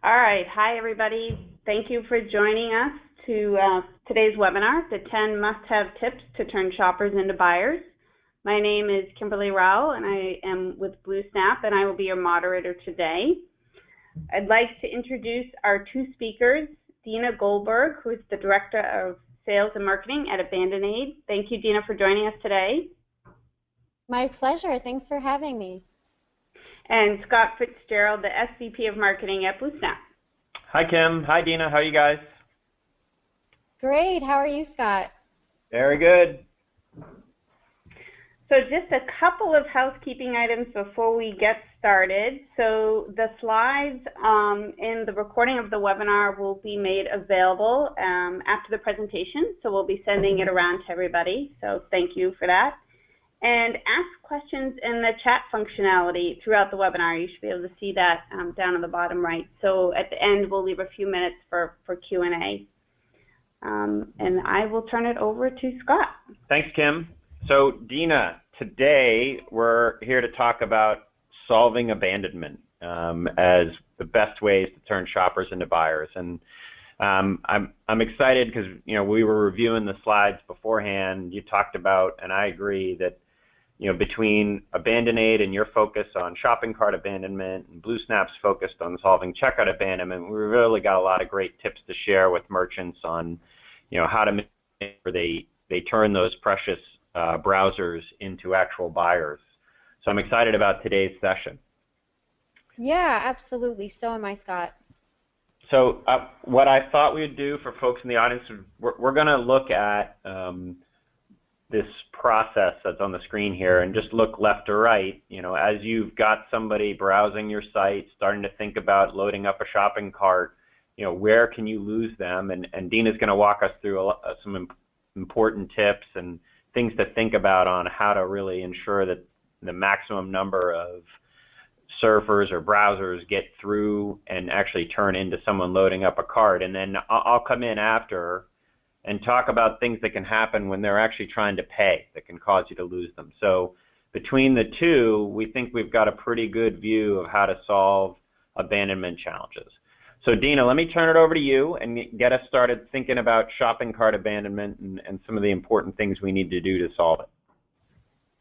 All right. Hi, everybody. Thank you for joining us to today's webinar, the 10 must-have tips to turn shoppers into buyers. My name is Kimberly Rowell, and I am with BlueSnap, and I will be your moderator today. I'd like to introduce our two speakers, Dina Goldberg, who is the Director of Sales and Marketing at abandonment. Thank you, Dina, for joining us today. My pleasure. Thanks for having me. And Scott Fitzgerald, the SVP of Marketing at BlueSnap. Hi, Kim. Hi, Dina. How are you guys? Great. How are you, Scott? Very good. So just a couple of housekeeping items before we get started. So the slides in the recording of the webinar will be made available after the presentation. So we'll be sending it around to everybody. So thank you for that. And ask questions in the chat functionality throughout the webinar. You should be able to see that down on the bottom right. So at the end, we'll leave a few minutes for Q&A. And I will turn it over to Scott. Thanks, Kim. So, Dina, today we're here to talk about solving abandonment as the best ways to turn shoppers into buyers. And I'm excited because we were reviewing the slides beforehand. You talked about, and I agree that between abandonment and your focus on shopping cart abandonment and BlueSnap's focused on solving checkout abandonment, we really got a lot of great tips to share with merchants on how to make sure they turn those precious browsers into actual buyers. So I'm excited about today's session. Yeah, absolutely. So am I, Scott. So what I thought we would do for folks in the audience, we're going to look at this process that's on the screen here and just look left to right. As you've got somebody browsing your site, starting to think about loading up a shopping cart, where can you lose them? And Dina's going to walk us through some important tips and things to think about on how to really ensure that the maximum number of surfers or browsers get through and actually turn into someone loading up a cart. And then I'll come in after and talk about things that can happen when they're actually trying to pay that can cause you to lose them. So between the two, we think we've got a pretty good view of how to solve abandonment challenges. So Dina, let me turn it over to you and get us started thinking about shopping cart abandonment and some of the important things we need to do to solve it.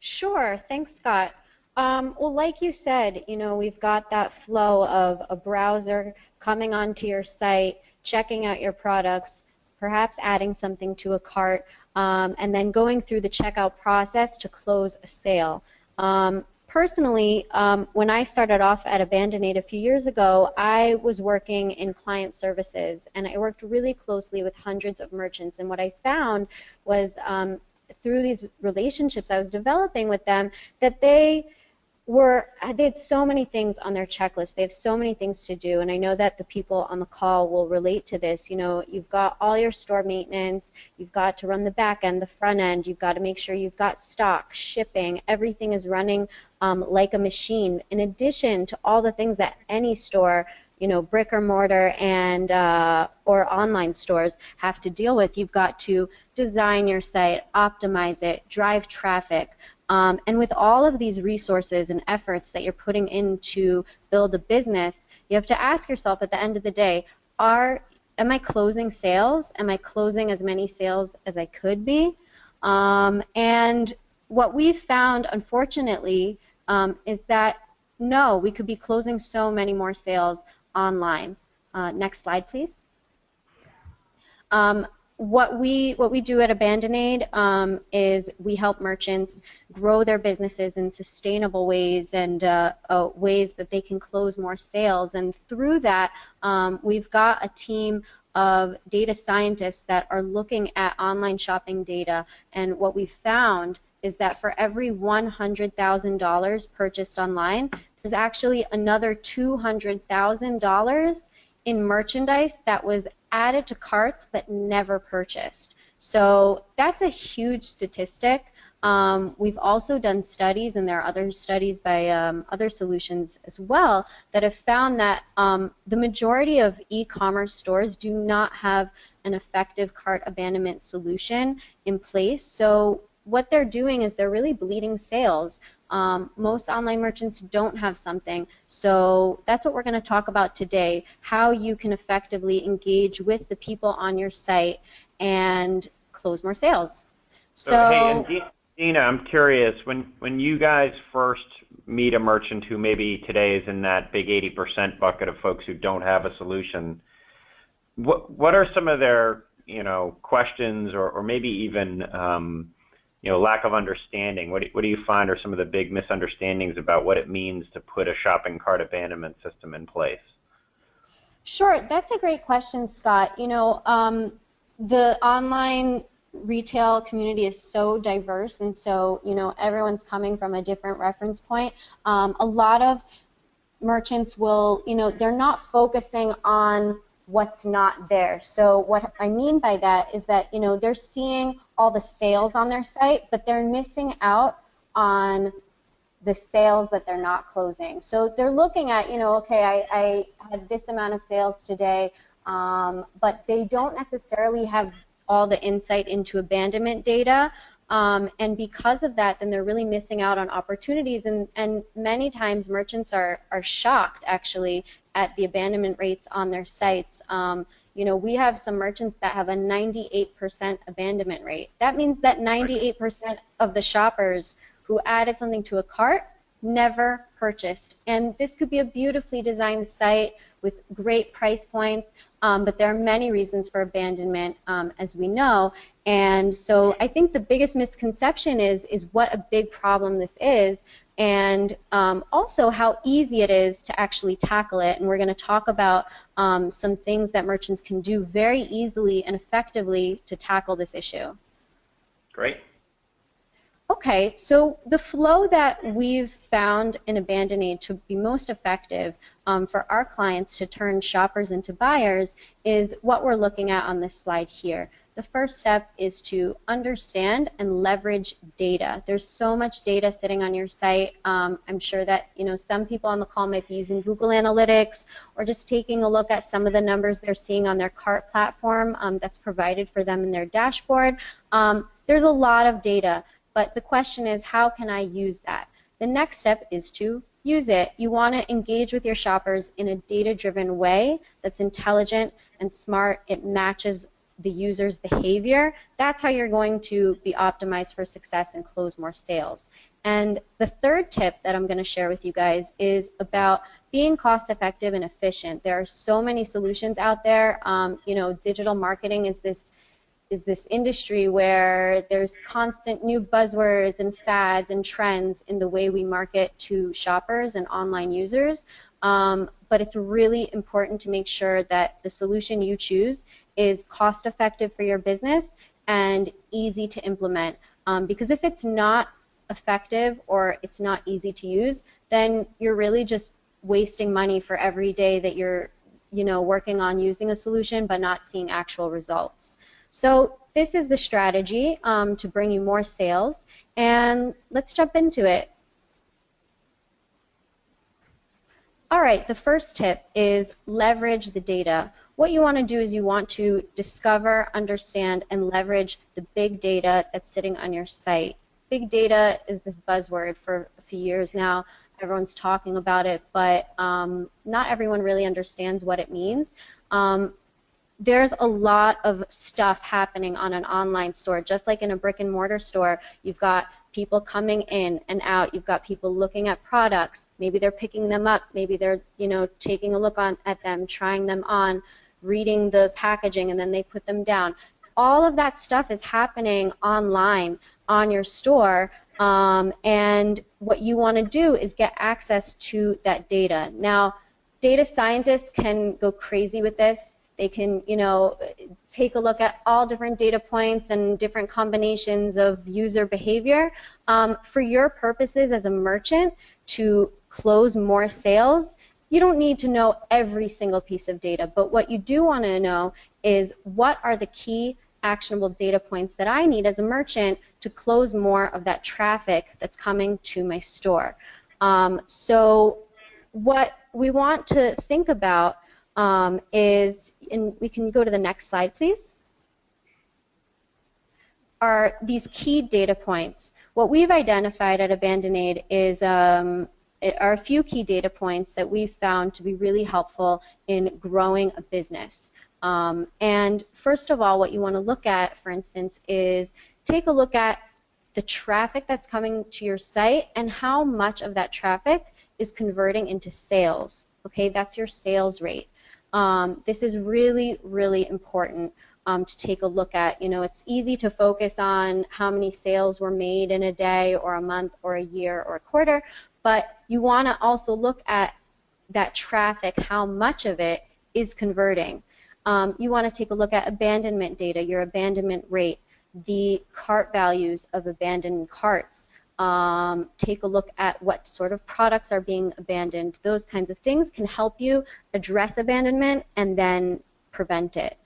Sure. Thanks, Scott. Well, like you said, we've got that flow of a browser coming onto your site, checking out your products, perhaps adding something to a cart, and then going through the checkout process to close a sale. Personally, when I started off at abandonment a few years ago, I was working in client services, and I worked really closely with hundreds of merchants. And what I found was through these relationships I was developing with them, that they had so many things on their checklist. They have so many things to do, and I know that the people on the call will relate to this. You've got all your store maintenance, you've got to run the back end, the front end, you've got to make sure you've got stock, shipping, everything is running like a machine, in addition to all the things that any store, brick or mortar and or online stores have to deal with. You've got to design your site, optimize it, drive traffic. And with all of these resources and efforts that you're putting in to build a business, you have to ask yourself at the end of the day, am I closing sales? Am I closing as many sales as I could be? And what we've found, unfortunately, is that no, we could be closing so many more sales online. Next slide, please. What we do at abandonment is we help merchants grow their businesses in sustainable ways and ways that they can close more sales. And through that, we've got a team of data scientists that are looking at online shopping data. And what we found is that for every $100,000 purchased online, there's actually another $200,000 in merchandise that was added to carts but never purchased. So that's a huge statistic. We've also done studies, and there are other studies by other solutions as well, that have found that the majority of e-commerce stores do not have an effective cart abandonment solution in place. So what they're doing is they're really bleeding sales. Most online merchants don't have something. So that's what we're going to talk about today, how you can effectively engage with the people on your site and close more sales. Hey, and Dina, I'm curious, when you guys first meet a merchant who maybe today is in that big 80% bucket of folks who don't have a solution, what are some of their questions or maybe even lack of understanding? What do you find are some of the big misunderstandings about what it means to put a shopping cart abandonment system in place? Sure, that's a great question, Scott. The online retail community is so diverse, and so everyone's coming from a different reference point. A lot of merchants will, they're not focusing on what's not there. So what I mean by that is that they're seeing all the sales on their site, but they're missing out on the sales that they're not closing. So they're looking at, okay, I had this amount of sales today, but they don't necessarily have all the insight into abandonment data. And because of that, then they're really missing out on opportunities. And many times merchants are shocked, actually, at the abandonment rates on their sites. We have some merchants that have a 98% abandonment rate. That means that 98% of the shoppers who added something to a cart never purchased. And this could be a beautifully designed site with great price points, but there are many reasons for abandonment, as we know. And so I think the biggest misconception is what a big problem this is, and also how easy it is to actually tackle it. And we're going to talk about some things that merchants can do very easily and effectively to tackle this issue. Great. Okay, so the flow that we've found in Abandonate to be most effective for our clients to turn shoppers into buyers is what we're looking at on this slide here. The first step is to understand and leverage data. There's so much data sitting on your site. I'm sure that some people on the call might be using Google Analytics or just taking a look at some of the numbers they're seeing on their cart platform that's provided for them in their dashboard. There's a lot of data. But the question is, how can I use that? The next step is to use it. You want to engage with your shoppers in a data-driven way that's intelligent and smart. It matches the user's behavior. That's how you're going to be optimized for success and close more sales. And the third tip that I'm going to share with you guys is about being cost-effective and efficient. There are so many solutions out there. Digital marketing is this industry where there's constant new buzzwords and fads and trends in the way we market to shoppers and online users. But it's really important to make sure that the solution you choose is cost effective for your business and easy to implement. Because if it's not effective or it's not easy to use, then you're really just wasting money for every day that you're working on using a solution but not seeing actual results. So this is the strategy to bring you more sales, and let's jump into it. All right, the first tip is leverage the data. What you want to do is you want to discover, understand, and leverage the big data that's sitting on your site. Big data is this buzzword for a few years now. Everyone's talking about it, but not everyone really understands what it means. There's a lot of stuff happening on an online store. Just like in a brick and mortar store, you've got people coming in and out. You've got people looking at products. Maybe they're picking them up. Maybe they're taking a look at them, trying them on, reading the packaging, and then they put them down. All of that stuff is happening online on your store, and what you want to do is get access to that data. Now, data scientists can go crazy with this. They can, take a look at all different data points and different combinations of user behavior. For your purposes as a merchant to close more sales, you don't need to know every single piece of data, but what you do want to know is what are the key actionable data points that I need as a merchant to close more of that traffic that's coming to my store. So what we want to think about is, and we can go to the next slide, please. are these key data points. What we've identified at AbandonAid is are a few key data points that we've found to be really helpful in growing a business. And first of all, what you want to look at, for instance, is take a look at the traffic that's coming to your site and how much of that traffic is converting into sales. Okay, that's your sales rate. This is really, really important to take a look at. You know, it's easy to focus on how many sales were made in a day or a month or a year or a quarter, but you want to also look at that traffic, how much of it is converting. You want to take a look at abandonment data, your abandonment rate, the cart values of abandoned carts. Take a look at what sort of products are being abandoned. Those kinds of things can help you address abandonment and then prevent it.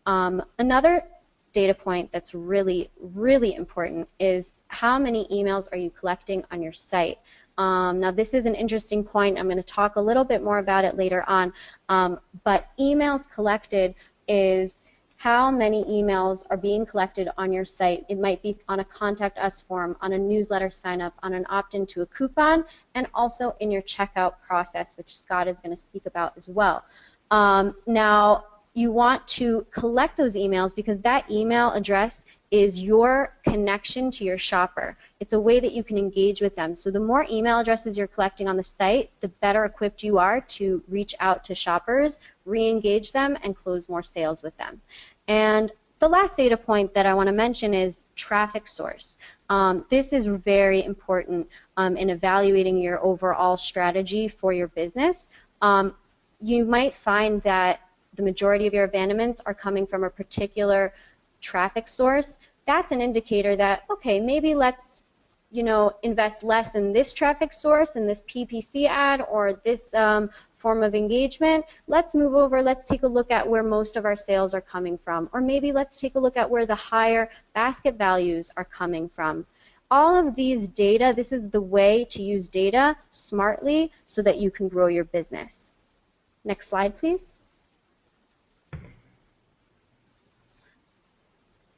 Another data point that's really, really important is how many emails are you collecting on your site. Now this is an interesting point. I'm going to talk a little bit more about it later on. But emails collected is how many emails are being collected on your site. It might be on a contact us form, on a newsletter sign up, on an opt-in to a coupon, and also in your checkout process, which Scott is going to speak about as well. Now you want to collect those emails because that email address is your connection to your shopper. It's a way that you can engage with them. So the more email addresses you're collecting on the site, the better equipped you are to reach out to shoppers, re-engage them, and close more sales with them. And the last data point that I want to mention is traffic source. This is very important in evaluating your overall strategy for your business. You might find that the majority of your abandonments are coming from a particular traffic source. That's an indicator that, okay, maybe let's, you know, invest less in this traffic source, in this PPC ad, or this form of engagement. Let's move over, let's take a look at where most of our sales are coming from. Or maybe let's take a look at where the higher basket values are coming from. All of these data, this is the way to use data smartly so that you can grow your business. Next slide, please.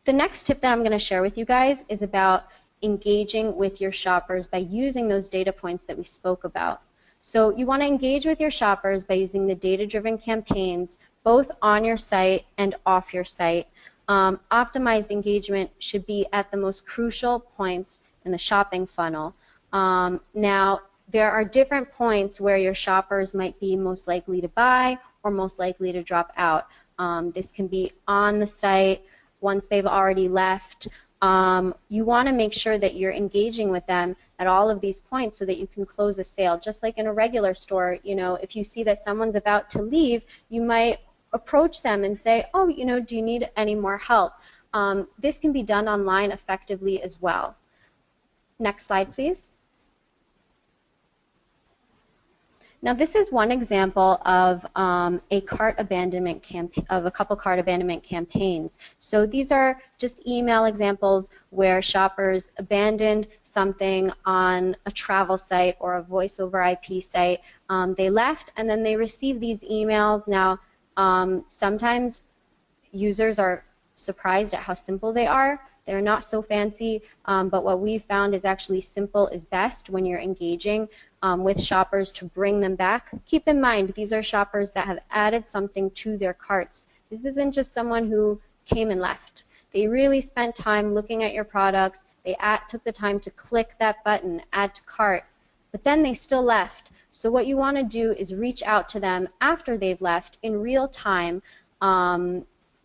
The next tip that I'm going to share with you guys is about engaging with your shoppers by using those data points that we spoke about. So you want to engage with your shoppers by using the data-driven campaigns both on your site and off your site. Optimized engagement should be at the most crucial points in the shopping funnel. Now, there are different points where your shoppers might be most likely to buy or most likely to drop out. This can be on the site, once they've already left. You want to make sure that you're engaging with them at all of these points so that you can close a sale. Just like in a regular store, you know, if you see that someone's about to leave, you might approach them and say, oh, you know, do you need any more help? This can be done online effectively as well. Next slide, please. Now this is one example of a cart abandonment campaign, of a couple cart abandonment campaigns. So these are just email examples where shoppers abandoned something on a travel site or a voice over IP site. They left and then they received these emails. Now sometimes users are surprised at how simple they are. They're not so fancy, but what we've found is actually simple is best when you're engaging with shoppers to bring them back. Keep in mind, these are shoppers that have added something to their carts. This isn't just someone who came and left. They really spent time looking at your products. They took the time to click that button, add to cart, but then they still left. So what you want to do is reach out to them after they've left in real time.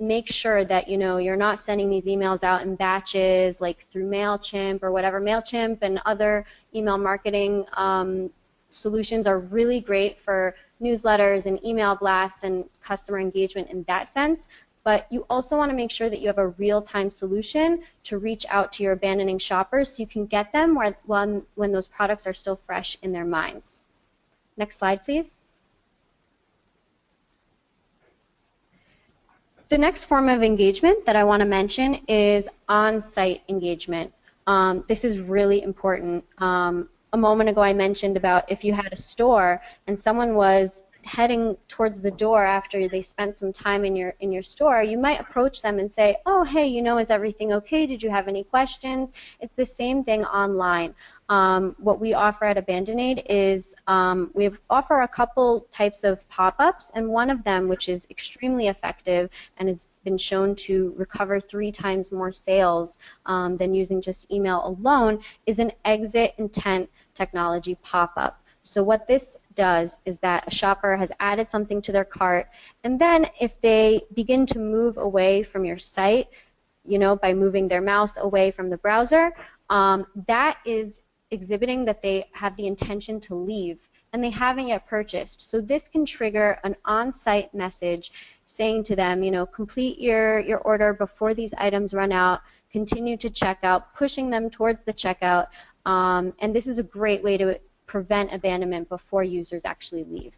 Make sure that, you know, you're not sending these emails out in batches like through MailChimp or whatever. MailChimp and other email marketing solutions are really great for newsletters and email blasts and customer engagement in that sense. But you also want to make sure that you have a real-time solution to reach out to your abandoning shoppers so you can get them when those products are still fresh in their minds. Next slide, please. The next form of engagement that I want to mention is on-site engagement. This is really important. A moment ago I mentioned about if you had a store and someone was heading towards the door after they spent some time in your store, you might approach them and say, oh, hey, is everything okay? Did you have any questions? It's the same thing online. What we offer at Abandonate is we offer a couple types of pop-ups, and one of them, which is extremely effective and has been shown to recover 3 times more sales than using just email alone, is an exit intent technology pop-up. So what this does is that a shopper has added something to their cart, and then if they begin to move away from your site, by moving their mouse away from the browser, that is exhibiting that they have the intention to leave and they haven't yet purchased. So this can trigger an on-site message saying to them, complete your order before these items run out, continue to check out, pushing them towards the checkout, and this is a great way to prevent abandonment before users actually leave.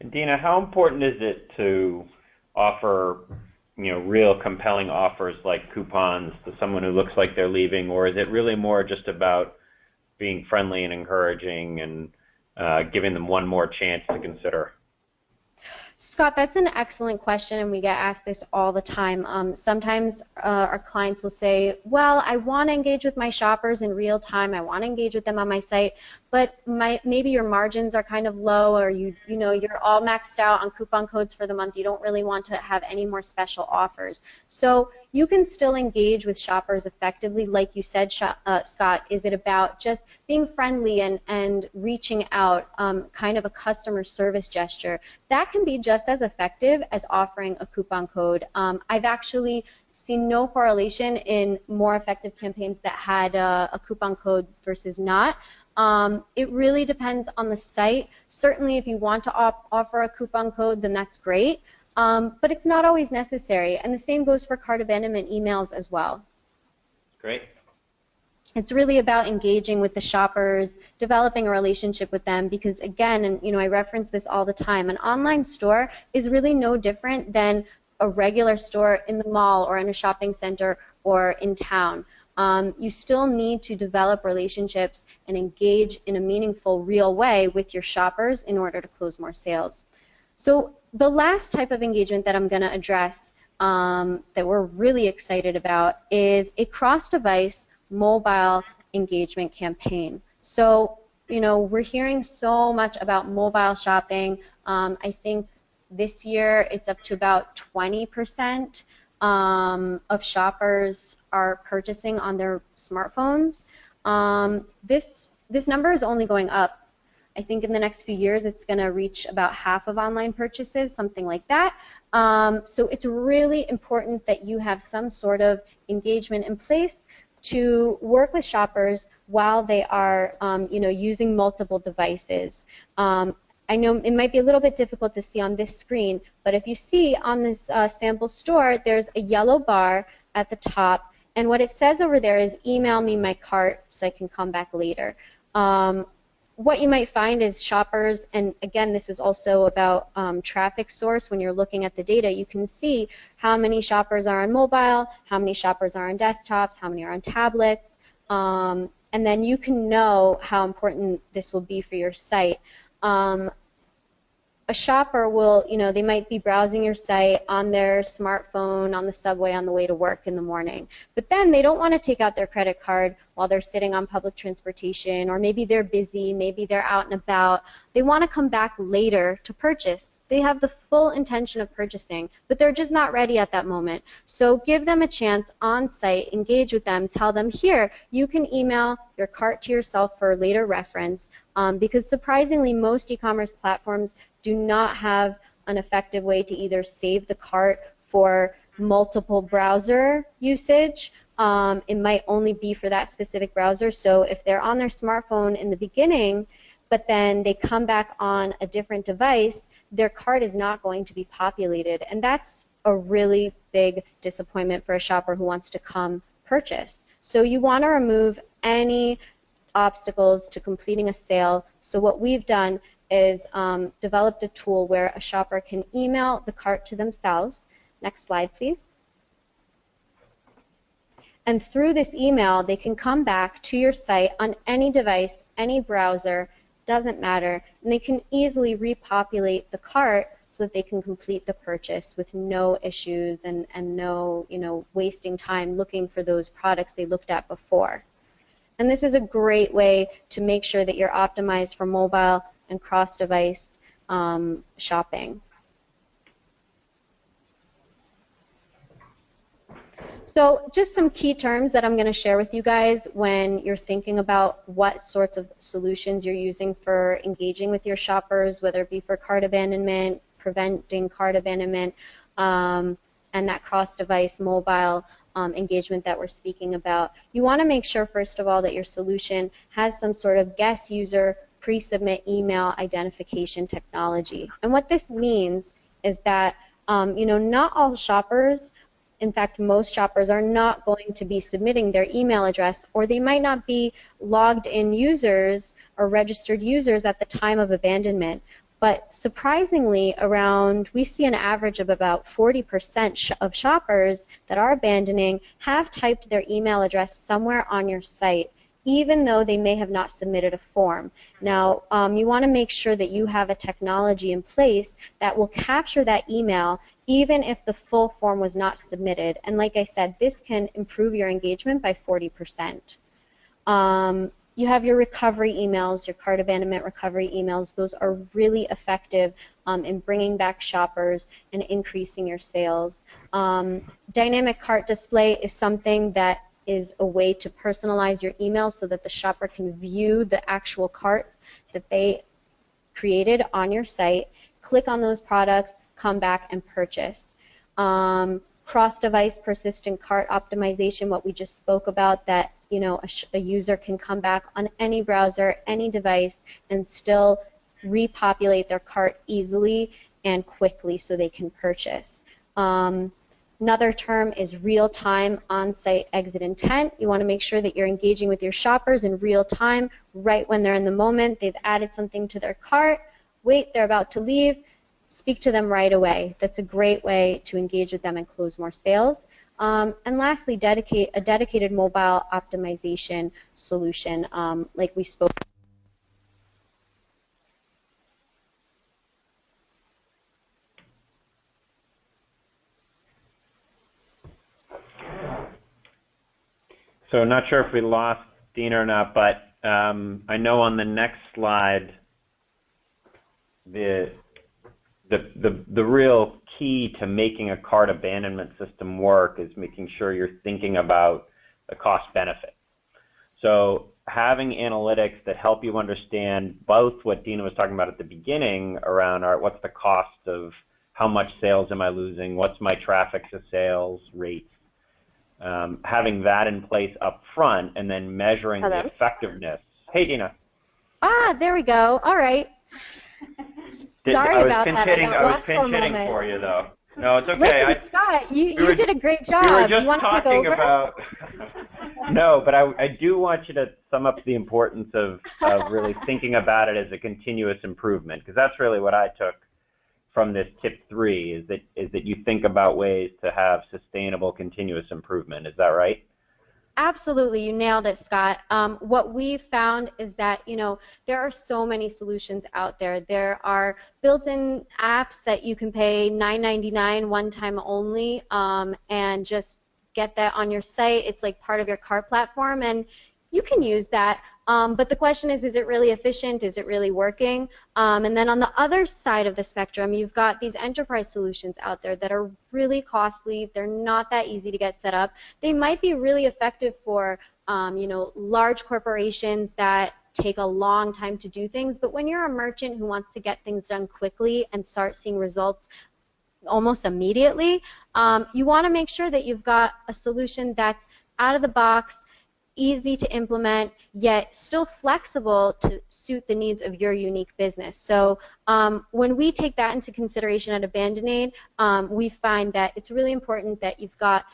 And Dina, how important is it to offer real compelling offers like coupons to someone who looks like they're leaving, or is it really more just about being friendly and encouraging and giving them one more chance to consider? Scott, that's an excellent question, and we get asked this all the time. Sometimes our clients will say, well, I want to engage with my shoppers in real time. I want to engage with them on my site, but maybe your margins are kind of low, or you're all maxed out on coupon codes for the month. You don't really want to have any more special offers. So you can still engage with shoppers effectively. Like you said, Scott, is it about just being friendly and reaching out, kind of a customer service gesture? That can be just as effective as offering a coupon code. I've actually seen no correlation in more effective campaigns that had a coupon code versus not. It really depends on the site. Certainly if you want to offer a coupon code, then that's great. But it's not always necessary. And the same goes for cart abandonment emails as well. Great. It's really about engaging with the shoppers, developing a relationship with them, because again, and I reference this all the time, an online store is really no different than a regular store in the mall or in a shopping center or in town. You still need to develop relationships and engage in a meaningful, real way with your shoppers in order to close more sales. So the last type of engagement that I'm going to address that we're really excited about is a cross-device mobile engagement campaign. So, we're hearing so much about mobile shopping. I think this year it's up to about 20% of shoppers are purchasing on their smartphones. This number is only going up. I think in the next few years it's going to reach about half of online purchases, something like that. So it's really important that you have some sort of engagement in place to work with shoppers while they are using multiple devices. I know it might be a little bit difficult to see on this screen, but if you see on this sample store, there's a yellow bar at the top, and what it says over there is email me my cart so I can come back later. What you might find is shoppers, and again, this is also about traffic source. When you're looking at the data, you can see how many shoppers are on mobile, how many shoppers are on desktops, how many are on tablets, and then you can know how important this will be for your site. A shopper will, they might be browsing your site on their smartphone, on the subway, on the way to work in the morning. But then they don't want to take out their credit card while they're sitting on public transportation, or maybe they're busy, maybe they're out and about. They want to come back later to purchase. They have the full intention of purchasing, but they're just not ready at that moment. So give them a chance on site, engage with them, tell them, here, you can email your cart to yourself for later reference, because surprisingly, most e-commerce platforms do not have an effective way to either save the cart for multiple browser usage. It might only be for that specific browser. So if they're on their smartphone in the beginning, but then they come back on a different device, their cart is not going to be populated. And that's a really big disappointment for a shopper who wants to come purchase. So you want to remove any obstacles to completing a sale. So what we've done is developed a tool where a shopper can email the cart to themselves. Next slide, please. And through this email, they can come back to your site on any device, any browser, doesn't matter, and they can easily repopulate the cart so that they can complete the purchase with no issues and no, wasting time looking for those products they looked at before. And this is a great way to make sure that you're optimized for mobile and cross-device shopping. So just some key terms that I'm going to share with you guys when you're thinking about what sorts of solutions you're using for engaging with your shoppers, whether it be for cart abandonment, preventing cart abandonment, and that cross-device mobile engagement that we're speaking about. You want to make sure, first of all, that your solution has some sort of guest user pre-submit email identification technology. And what this means is that not all shoppers, in fact, most shoppers are not going to be submitting their email address, or they might not be logged in users or registered users at the time of abandonment. But surprisingly, we see an average of about 40% of shoppers that are abandoning have typed their email address somewhere on your site, even though they may have not submitted a form. Now, you want to make sure that you have a technology in place that will capture that email even if the full form was not submitted. And like I said, this can improve your engagement by 40%. You have your recovery emails, your cart abandonment recovery emails. Those are really effective in bringing back shoppers and increasing your sales. Dynamic cart display is something that is a way to personalize your email so that the shopper can view the actual cart that they created on your site, click on those products, come back and purchase. Cross-device persistent cart optimization, what we just spoke about, that a user can come back on any browser, any device, and still repopulate their cart easily and quickly so they can purchase. Another term is real-time on-site exit intent. You want to make sure that you're engaging with your shoppers in real time, right when they're in the moment. They've added something to their cart. Wait, they're about to leave. Speak to them right away. That's a great way to engage with them and close more sales. And lastly, a dedicated mobile optimization solution, like we spoke. So I'm not sure if we lost Dina or not, but I know on the next slide, the real key to making a cart abandonment system work is making sure you're thinking about the cost benefit. So having analytics that help you understand both what Dina was talking about at the beginning around what's the cost of how much sales am I losing, what's my traffic to sales rates, having that in place up front and then measuring the effectiveness. Hey, Dina. Ah, there we go. All right. Sorry about that. I was pinch hitting for you, though. No, it's okay. Listen, Scott, you did a great job. We were just do you want to take over? About, no, but I do want you to sum up the importance of really thinking about it as a continuous improvement, because that's really what I took from this tip 3, is that you think about ways to have sustainable continuous improvement. Is that right? Absolutely, you nailed it, Scott. What we've found is that, there are so many solutions out there. There are built-in apps that you can pay $9.99 one time only and just get that on your site. It's like part of your cart platform, and you can use that. But the question is it really efficient? Is it really working? And then on the other side of the spectrum, you've got these enterprise solutions out there that are really costly. They're not that easy to get set up. They might be really effective for large corporations that take a long time to do things. But when you're a merchant who wants to get things done quickly and start seeing results almost immediately, you want to make sure that you've got a solution that's out of the box, easy to implement, yet still flexible to suit the needs of your unique business. So when we take that into consideration at Abandon-Aid, we find that it's really important that you've got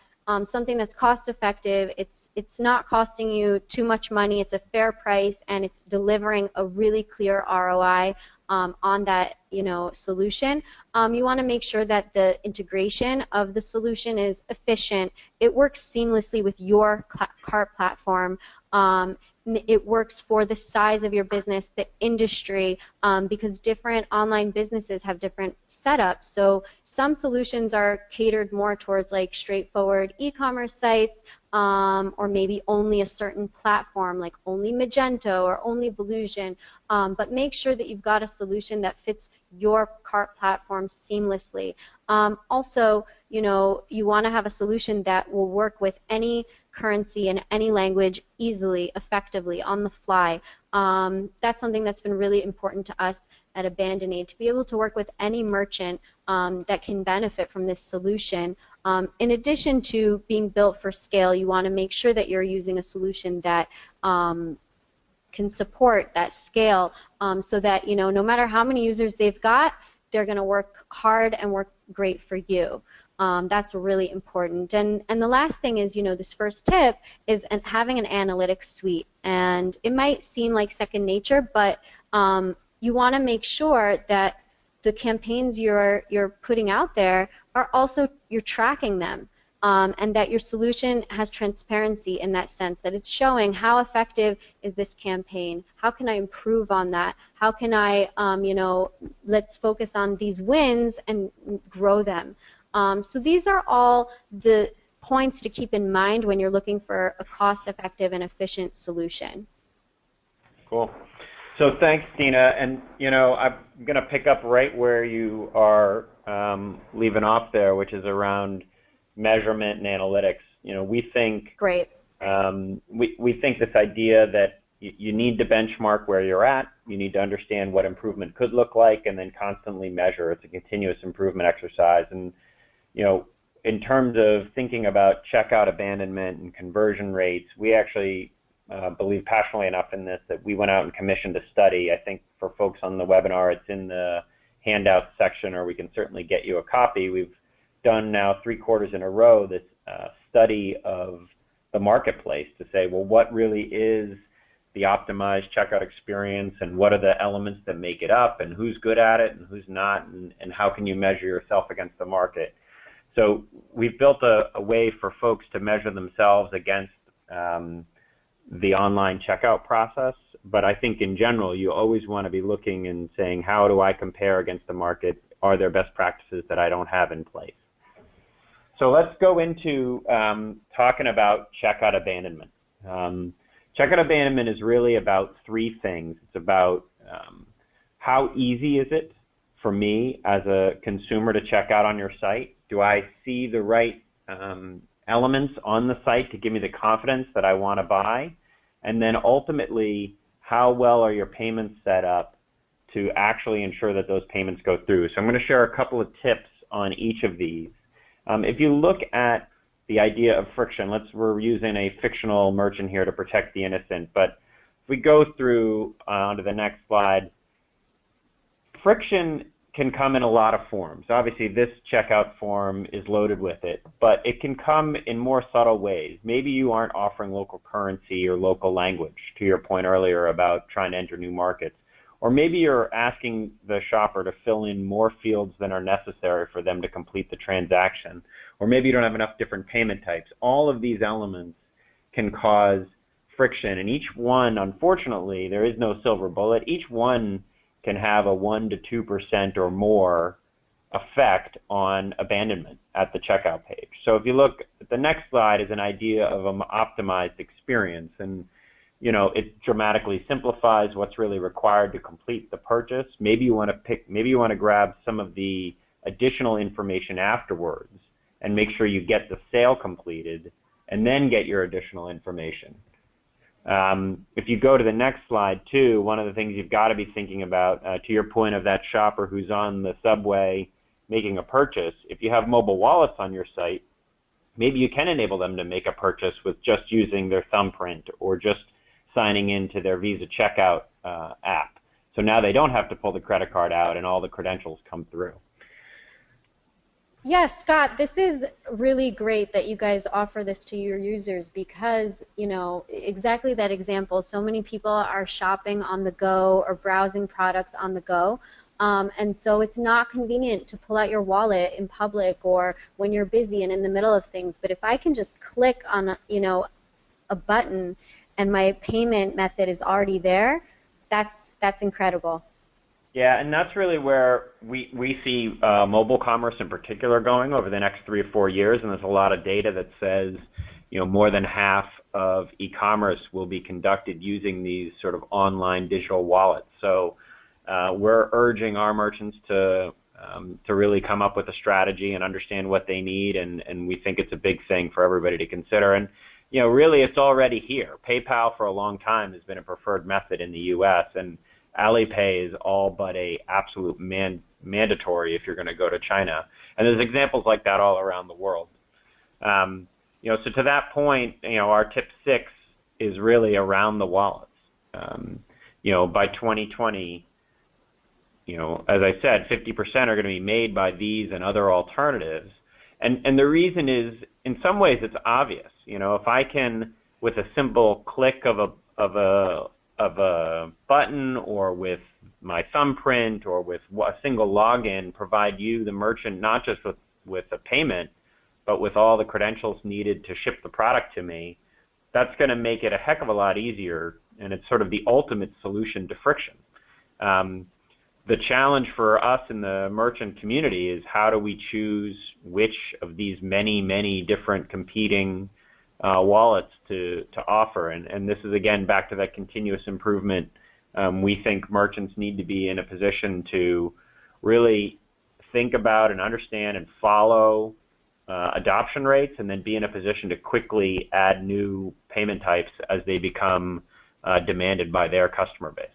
something that's cost effective, it's not costing you too much money, it's a fair price, and it's delivering a really clear ROI on that solution. You want to make sure that the integration of the solution is efficient, it works seamlessly with your cart platform, it works for the size of your business, the industry, because different online businesses have different setups. So some solutions are catered more towards like straightforward e-commerce sites, or maybe only a certain platform, like only Magento or only Volusion. But make sure that you've got a solution that fits your cart platform seamlessly. Also, you know, you want to have a solution that will work with any currency in any language easily, effectively, on the fly. That's something that's been really important to us at Abandonate, to be able to work with any merchant that can benefit from this solution. In addition to being built for scale, you want to make sure that you're using a solution that can support that scale, so that, you know, no matter how many users they've got, they're going to work hard and work great for you. That's really important. And the last thing is, you know, this first tip is having an analytics suite. And it might seem like second nature, but you want to make sure that the campaigns you're putting out there are also, you're tracking them. And that your solution has transparency in that sense, that it's showing how effective is this campaign, how can I improve on that, how can I, you know, let's focus on these wins and grow them. So these are all the points to keep in mind when you're looking for a cost-effective and efficient solution. Cool. So thanks, Tina. And, you know, I'm going to pick up right where you are leaving off there, which is around measurement and analytics. You know, we think great. We think this idea that you need to benchmark where you're at, you need to understand what improvement could look like, and then constantly measure. It's a continuous improvement exercise. And, you know, in terms of thinking about checkout abandonment and conversion rates, we actually believe passionately enough in this that we went out and commissioned a study. I think for folks on the webinar, it's in the handout section, or we can certainly get you a copy. We've done now 3 quarters in a row this study of the marketplace to say, well, what really is the optimized checkout experience, and what are the elements that make it up, and who's good at it and who's not, and how can you measure yourself against the market. So we've built a way for folks to measure themselves against the online checkout process, but I think in general you always want to be looking and saying, how do I compare against the market? Are there best practices that I don't have in place? So let's go into talking about checkout abandonment. Checkout abandonment is really about 3 things. It's about how easy is it for me as a consumer to check out on your site? Do I see the right elements on the site to give me the confidence that I want to buy? And then ultimately, how well are your payments set up to actually ensure that those payments go through? So I'm going to share a couple of tips on each of these. If you look at the idea of friction, we're using a fictional merchant here to protect the innocent, but if we go through onto the next slide, friction can come in a lot of forms. Obviously, this checkout form is loaded with it, but it can come in more subtle ways. Maybe you aren't offering local currency or local language, to your point earlier about trying to enter new markets. Or maybe you're asking the shopper to fill in more fields than are necessary for them to complete the transaction. Or maybe you don't have enough different payment types. All of these elements can cause friction, and each one, unfortunately, there is no silver bullet. Each one can have a 1% to 2% or more effect on abandonment at the checkout page. So if you look at the next slide, is an idea of an optimized experience, and you know, it dramatically simplifies what's really required to complete the purchase. Maybe you want to grab some of the additional information afterwards and make sure you get the sale completed and then get your additional information. If you go to the next slide too, one of the things you've got to be thinking about, to your point of that shopper who's on the subway making a purchase, if you have mobile wallets on your site, maybe you can enable them to make a purchase with just using their thumbprint or just signing into their Visa checkout app. So now they don't have to pull the credit card out and all the credentials come through. Yes, Scott, this is really great that you guys offer this to your users, because, you know, exactly that example, so many people are shopping on the go or browsing products on the go. And so it's not convenient to pull out your wallet in public or when you're busy and in the middle of things. But if I can just click on, you know, a button and my payment method is already there, that's incredible. Yeah, and that's really where we see mobile commerce in particular going over the next 3 or 4 years, and there's a lot of data that says, more than half of e-commerce will be conducted using these sort of online digital wallets. So we're urging our merchants to really come up with a strategy and understand what they need, and we think it's a big thing for everybody to consider. And really, it's already here. PayPal for a long time has been a preferred method in the U.S., and Alipay is all but a absolute mandatory if you're going to go to China. And there's examples like that all around the world. So to that point, our tip 6 is really around the wallets. By 2020, as I said, 50% are going to be made by these and other alternatives. And the reason is, in some ways, it's obvious. If I can, with a simple click of a button, or with my thumbprint, or with a single login, provide you, the merchant, not just with a payment, but with all the credentials needed to ship the product to me, that's going to make it a heck of a lot easier, and it's sort of the ultimate solution to friction. The challenge for us in the merchant community is, how do we choose which of these many, many different competing wallets to offer? And this is, again, back to that continuous improvement. We think merchants need to be in a position to really think about and understand and follow adoption rates, and then be in a position to quickly add new payment types as they become demanded by their customer base.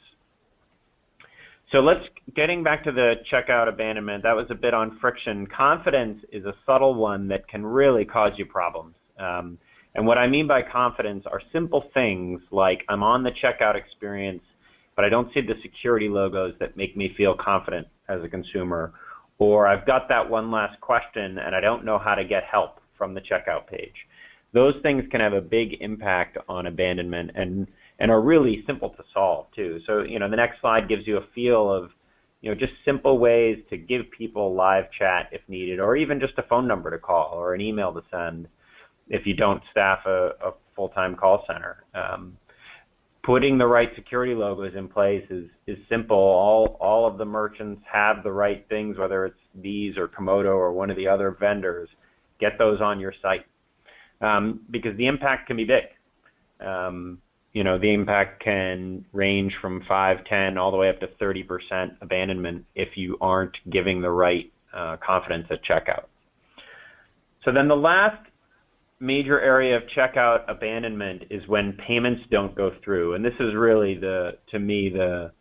So getting back to the checkout abandonment, that was a bit on friction. Confidence is a subtle one that can really cause you problems. And what I mean by confidence are simple things like, I'm on the checkout experience, but I don't see the security logos that make me feel confident as a consumer. Or I've got that one last question and I don't know how to get help from the checkout page. Those things can have a big impact on abandonment and are really simple to solve too. So the next slide gives you a feel of just simple ways to give people live chat if needed, or even just a phone number to call or an email to send if you don't staff a full-time call center. Putting the right security logos in place is simple. All of the merchants have the right things, whether it's these or Komodo or one of the other vendors. Get those on your site, because the impact can be big. The impact can range from 5, 10, all the way up to 30% abandonment if you aren't giving the right confidence at checkout. So then the last major area of checkout abandonment is when payments don't go through, and this is really to me the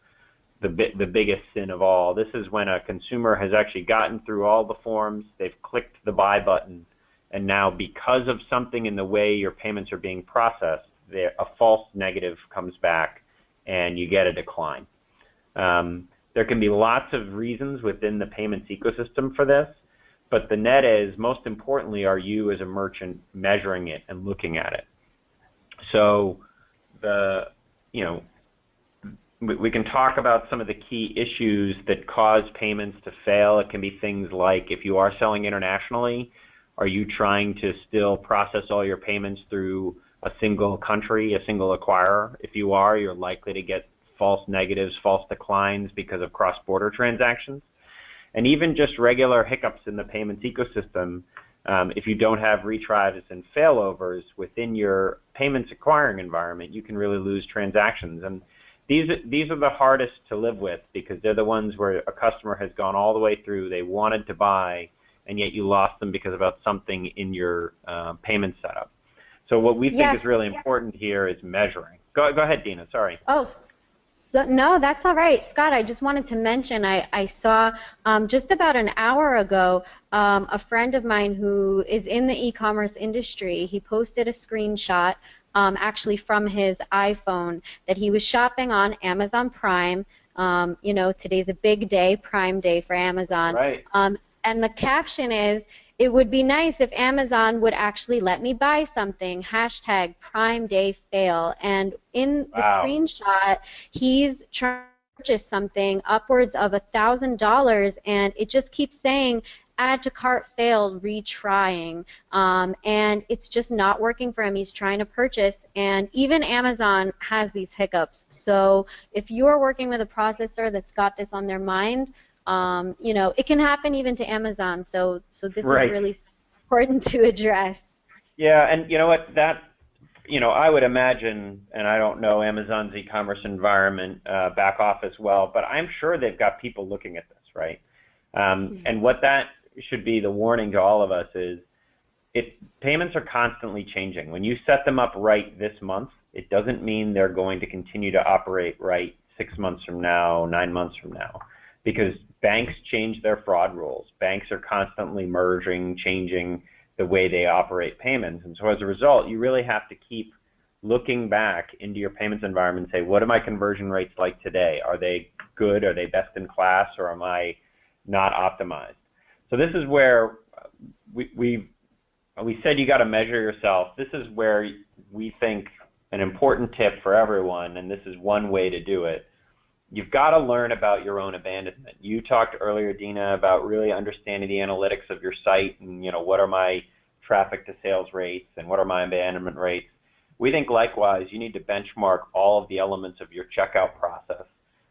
biggest sin of all. This is when a consumer has actually gotten through all the forms, they've clicked the buy button, and now because of something in the way your payments are being processed, a false negative comes back and you get a decline. There can be lots of reasons within the payments ecosystem for this, but the net is, most importantly, are you as a merchant measuring it and looking at it? So we can talk about some of the key issues that cause payments to fail. It can be things like, if you are selling internationally, are you trying to still process all your payments through a single country, a single acquirer? If you are, you're likely to get false negatives, false declines because of cross-border transactions. And even just regular hiccups in the payments ecosystem, if you don't have retries and failovers within your payments acquiring environment, you can really lose transactions. And these are the hardest to live with, because they're the ones where a customer has gone all the way through, they wanted to buy, and yet you lost them because about something in your payment setup. So what we think is really important here is measuring. Go ahead, Dina, sorry. Oh, no, that's all right. Scott, I just wanted to mention, I saw just about an hour ago a friend of mine who is in the e-commerce industry. He posted a screenshot actually from his iPhone that he was shopping on Amazon Prime. Today's a big day, Prime Day for Amazon. Right. And the caption is, "It would be nice if Amazon would actually let me buy something, hashtag Prime Day fail." And in the screenshot, he's trying to purchase something upwards of $1,000, and it just keeps saying add to cart failed, retrying, and it's just not working for him. He's trying to purchase, and even Amazon has these hiccups. So if you're working with a processor that's got this on their mind, you know, it can happen even to Amazon. So this is really important to address. Yeah, and you know what, that, you know, I would imagine, and I don't know Amazon's e-commerce environment back office well, but I'm sure they've got people looking at this, right? And what that should be the warning to all of us is, payments are constantly changing. When you set them up right this month, it doesn't mean they're going to continue to operate right 6 months from now, 9 months from now, because banks change their fraud rules. Banks are constantly merging, changing the way they operate payments. And so as a result, you really have to keep looking back into your payments environment and say, what are my conversion rates like today? Are they good? Are they best in class? Or am I not optimized? So this is where we said you got to measure yourself. This is where we think an important tip for everyone, and this is one way to do it. You've got to learn about your own abandonment. You talked earlier, Dina, about really understanding the analytics of your site and, you know, what are my traffic to sales rates and what are my abandonment rates. We think likewise you need to benchmark all of the elements of your checkout process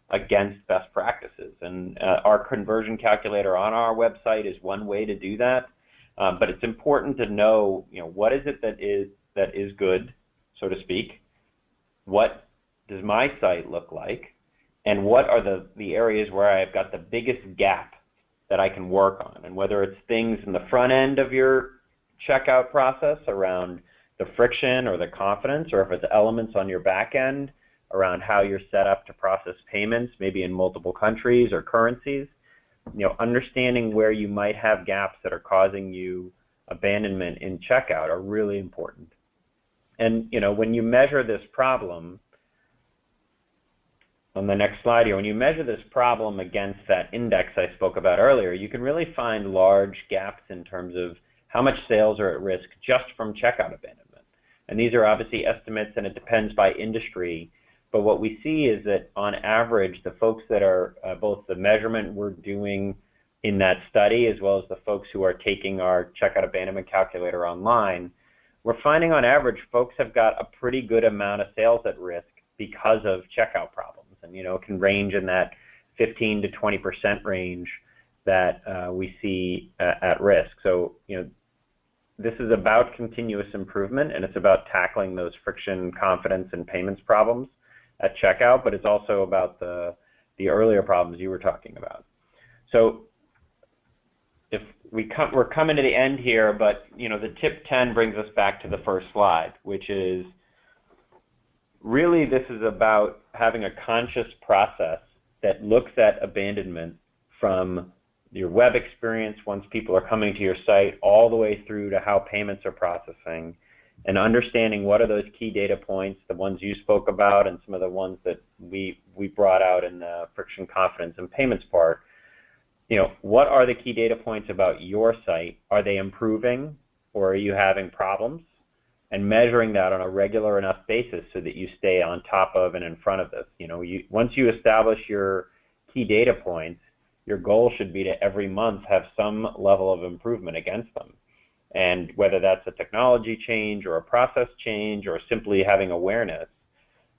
against best practices. And our conversion calculator on our website is one way to do that. But it's important to know, you know, what is it that is good, so to speak? What does my site look like? And what are the areas where I've got the biggest gap that I can work on? And whether it's things in the front end of your checkout process around the friction or the confidence, or if it's elements on your back end around how you're set up to process payments, maybe in multiple countries or currencies, you know, understanding where you might have gaps that are causing you abandonment in checkout are really important. And, you know, when you measure this problem, on the next slide here, when you measure this problem against that index I spoke about earlier, you can really find large gaps in terms of how much sales are at risk just from checkout abandonment. And these are obviously estimates, and it depends by industry. But what we see is that on average, the folks that are both the measurement we're doing in that study as well as the folks who are taking our checkout abandonment calculator online, we're finding on average folks have got a pretty good amount of sales at risk because of checkout problems. And, you know, it can range in that 15 to 20% range that we see at risk. So, you know, this is about continuous improvement, and it's about tackling those friction, confidence, and payments problems at checkout, but it's also about the earlier problems you were talking about. So if we're coming to the end here, but, you know, the tip 10 brings us back to the first slide, which is really this is about having a conscious process that looks at abandonment from your web experience once people are coming to your site all the way through to how payments are processing, and understanding what are those key data points, the ones you spoke about and some of the ones that we brought out in the friction, confidence, and payments part. You know, what are the key data points about your site? Are they improving, or are you having problems? And measuring that on a regular enough basis so that you stay on top of and in front of this. You know, once you establish your key data points, your goal should be to every month have some level of improvement against them. And whether that's a technology change or a process change or simply having awareness,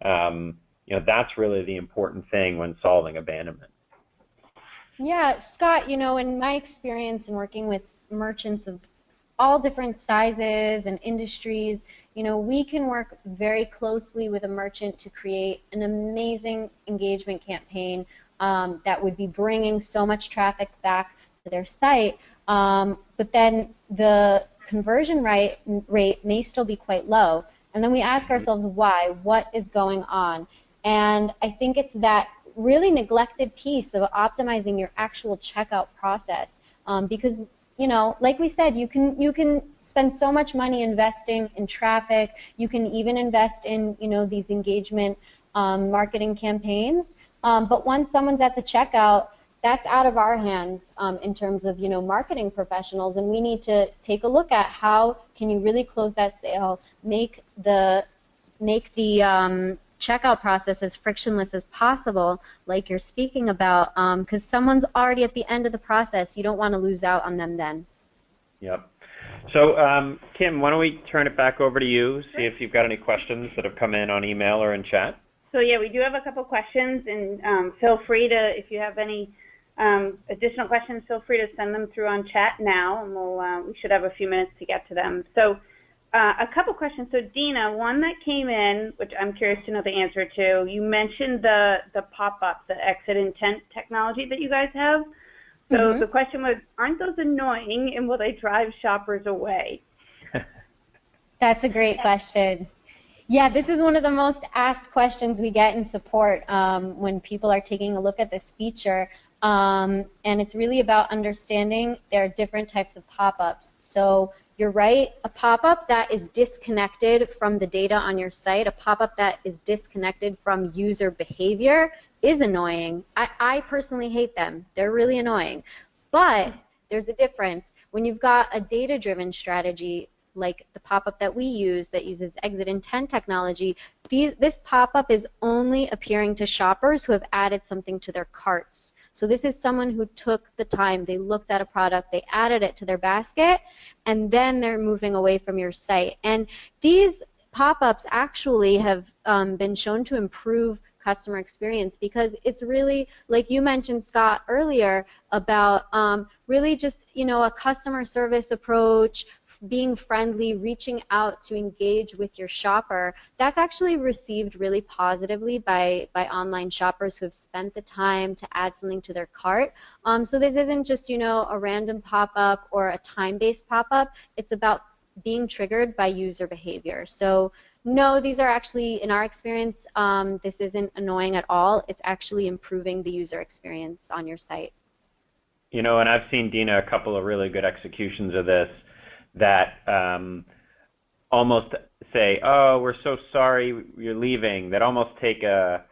you know, that's really the important thing when solving abandonment. Yeah, Scott, you know, in my experience in working with merchants of all different sizes and industries, you know, we can work very closely with a merchant to create an amazing engagement campaign that would be bringing so much traffic back to their site, but then the conversion rate may still be quite low. And then we ask ourselves why, what is going on? And I think it's that really neglected piece of optimizing your actual checkout process, because, you know, like we said, you can spend so much money investing in traffic. You can even invest in, you know, these engagement marketing campaigns. But once someone's at the checkout, that's out of our hands in terms of, you know, marketing professionals, and we need to take a look at how can you really close that sale, make the checkout process as frictionless as possible, like you're speaking about, because someone's already at the end of the process. You don't want to lose out on them then. Yep. So, Kim, why don't we turn it back over to you, see if you've got any questions that have come in on email or in chat. So yeah, we do have a couple questions, and feel free to, if you have any additional questions, feel free to send them through on chat now, and we should have a few minutes to get to them. So a couple questions. So Dina, one that came in, which I'm curious to know the answer to, you mentioned the pop-up, the exit intent technology that you guys have. So the question was, aren't those annoying, and will they drive shoppers away? That's a great question. Yeah, this is one of the most asked questions we get in support when people are taking a look at this feature. And it's really about understanding there are different types of pop-ups. So you're right, a pop-up that is disconnected from the data on your site, a pop-up that is disconnected from user behavior is annoying. I personally hate them. They're really annoying. But there's a difference. When you've got a data-driven strategy, like the pop-up that we use that uses exit intent technology, this pop-up is only appearing to shoppers who have added something to their carts. So this is someone who took the time, they looked at a product, they added it to their basket, and then they're moving away from your site. And these pop-ups actually have been shown to improve customer experience, because it's really, like you mentioned, Scott, earlier, about really just, a customer service approach, being friendly, reaching out to engage with your shopper. That's actually received really positively by online shoppers who have spent the time to add something to their cart. So this isn't just, a random pop-up or a time-based pop-up. It's about being triggered by user behavior. So no, these are actually, in our experience, this isn't annoying at all. It's actually improving the user experience on your site. And I've seen, Dina, a couple of really good executions of this that almost say, oh, we're so sorry you're leaving, that almost take a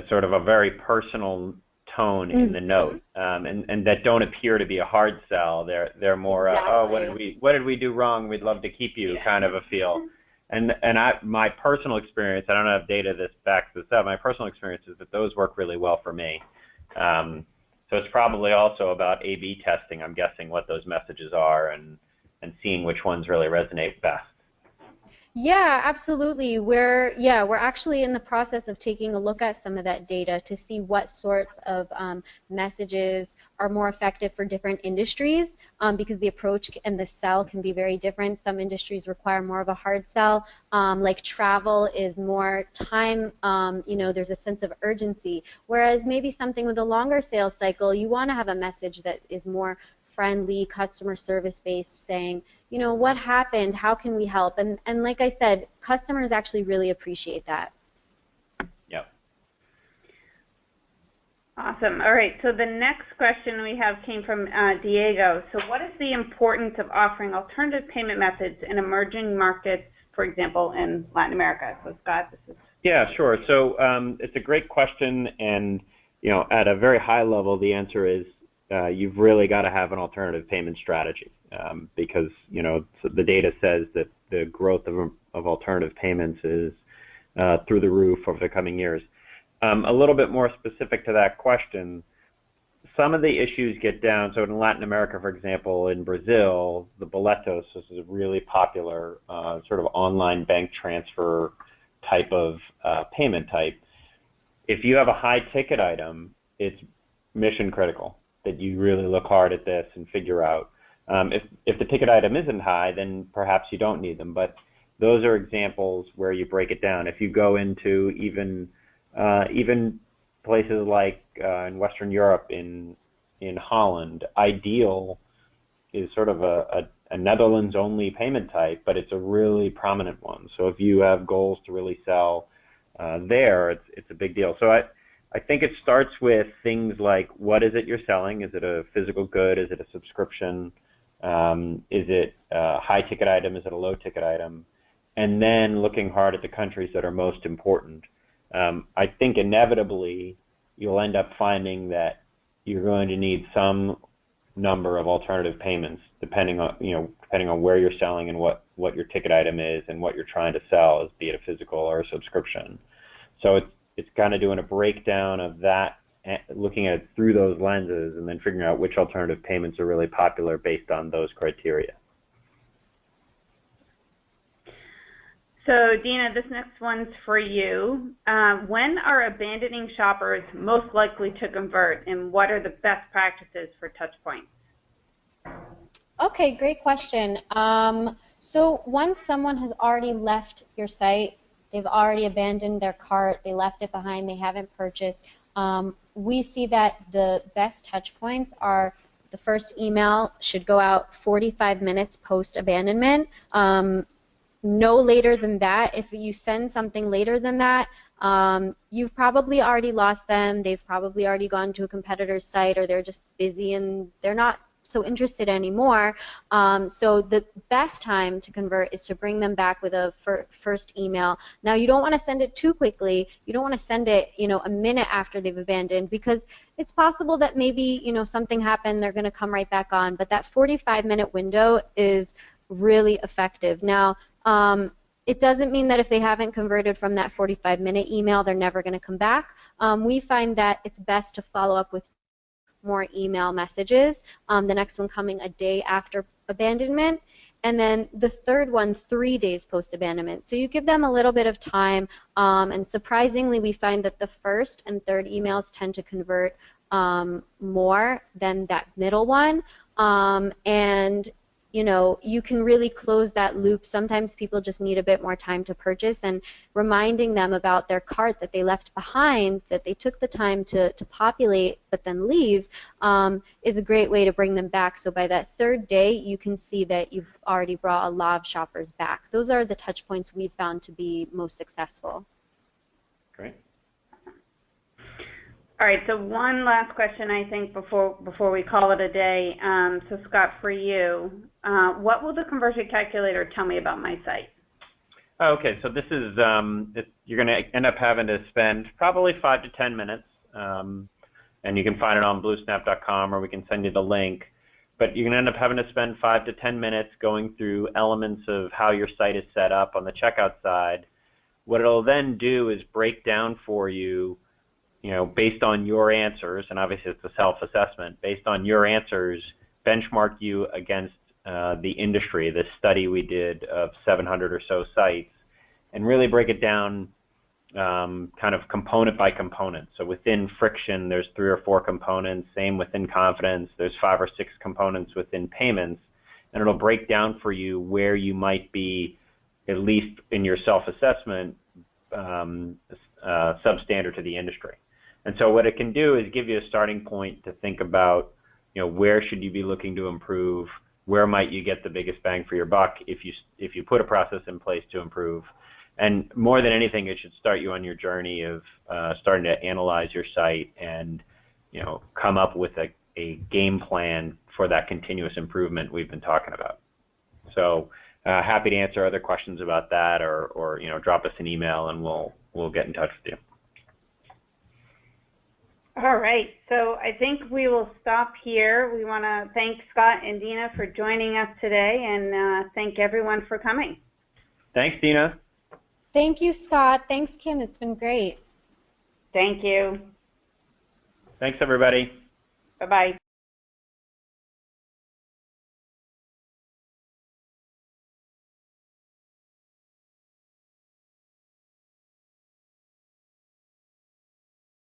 sort of a very personal tone in the note, and that don't appear to be a hard sell. They're more, oh, what did we do wrong? We'd love to keep you, kind of a feel. And my personal experience, I don't have data that backs this up, my personal experience is that those work really well for me. So it's probably also about A/B testing, I'm guessing, what those messages are and seeing which ones really resonate best. Yeah, absolutely. We're actually in the process of taking a look at some of that data to see what sorts of messages are more effective for different industries, because the approach and the sell can be very different. Some industries require more of a hard sell, like travel is more time, there's a sense of urgency, whereas maybe something with a longer sales cycle, you want to have a message that is more friendly, customer service based, saying, what happened? How can we help? And like I said, customers actually really appreciate that. Yep. Awesome. All right. So the next question we have came from Diego. So what is the importance of offering alternative payment methods in emerging markets, for example, in Latin America? So Scott, this is. Yeah, sure. So it's a great question, and at a very high level, the answer is you've really got to have an alternative payment strategy. Because the data says that the growth of alternative payments is through the roof over the coming years. A little bit more specific to that question, some of the issues get down. So in Latin America, for example, in Brazil, the boletos is a really popular sort of online bank transfer type of payment type. If you have a high ticket item, it's mission critical that you really look hard at this and figure out. If the ticket item isn't high, then perhaps you don't need them. But those are examples where you break it down. If you go into even places like in Western Europe, in Holland, Ideal is sort of a Netherlands-only payment type, but it's a really prominent one. So if you have goals to really sell there, it's a big deal. So I think it starts with things like, what is it you're selling? Is it a physical good? Is it a subscription? Is it a high ticket item? Is it a low ticket item? And then looking hard at the countries that are most important. I think inevitably you'll end up finding that you're going to need some number of alternative payments depending on where you're selling and what what your ticket item is and what you're trying to sell, be it a physical or a subscription. So it's kind of doing a breakdown of that, looking at it through those lenses, and then figuring out which alternative payments are really popular based on those criteria. So, Dina, this next one's for you. When are abandoning shoppers most likely to convert, and what are the best practices for touch points? Okay, great question. So once someone has already left your site, they've already abandoned their cart, they left it behind, they haven't purchased, we see that the best touch points are the first email should go out 45 minutes post-abandonment. No later than that. If you send something later than that, you've probably already lost them. They've probably already gone to a competitor's site, or they're just busy and they're not so interested anymore. So the best time to convert is to bring them back with a first email. Now, you don't want to send it too quickly. You don't want to send it, a minute after they've abandoned, because it's possible that maybe, something happened, they're going to come right back on. But that 45-minute window is really effective. Now, it doesn't mean that if they haven't converted from that 45-minute email, they're never going to come back. We find that it's best to follow up with more email messages, the next one coming a day after abandonment, and then the third one 3 days post-abandonment. So you give them a little bit of time, and surprisingly we find that the first and third emails tend to convert more than that middle one, and you can really close that loop. Sometimes people just need a bit more time to purchase, and reminding them about their cart that they left behind, that they took the time to populate but then leave, is a great way to bring them back. So by that third day, you can see that you've already brought a lot of shoppers back. Those are the touch points we've found to be most successful. Great. All right, so one last question, I think, before we call it a day. So, Scott, for you, what will the conversion calculator tell me about my site? Okay, so this is, you're going to end up having to spend probably 5 to 10 minutes, and you can find it on bluesnap.com, or we can send you the link. But you're going to end up having to spend 5 to 10 minutes going through elements of how your site is set up on the checkout side. What it'll then do is break down for you, based on your answers, and obviously it's a self-assessment, based on your answers, benchmark you against the industry, this study we did of 700 or so sites, and really break it down kind of component by component. So within friction, there's 3 or 4 components. Same within confidence, there's 5 or 6 components within payments, and it'll break down for you where you might be, at least in your self-assessment, substandard to the industry. And so what it can do is give you a starting point to think about, where should you be looking to improve, where might you get the biggest bang for your buck if you put a process in place to improve. And more than anything, it should start you on your journey of starting to analyze your site and, come up with a game plan for that continuous improvement we've been talking about. So happy to answer other questions about that, or drop us an email and we'll get in touch with you. All right, so I think we will stop here. We want to thank Scott and Dina for joining us today, and thank everyone for coming. Thanks, Dina. Thank you, Scott. Thanks, Kim. It's been great. Thank you. Thanks, everybody. Bye-bye.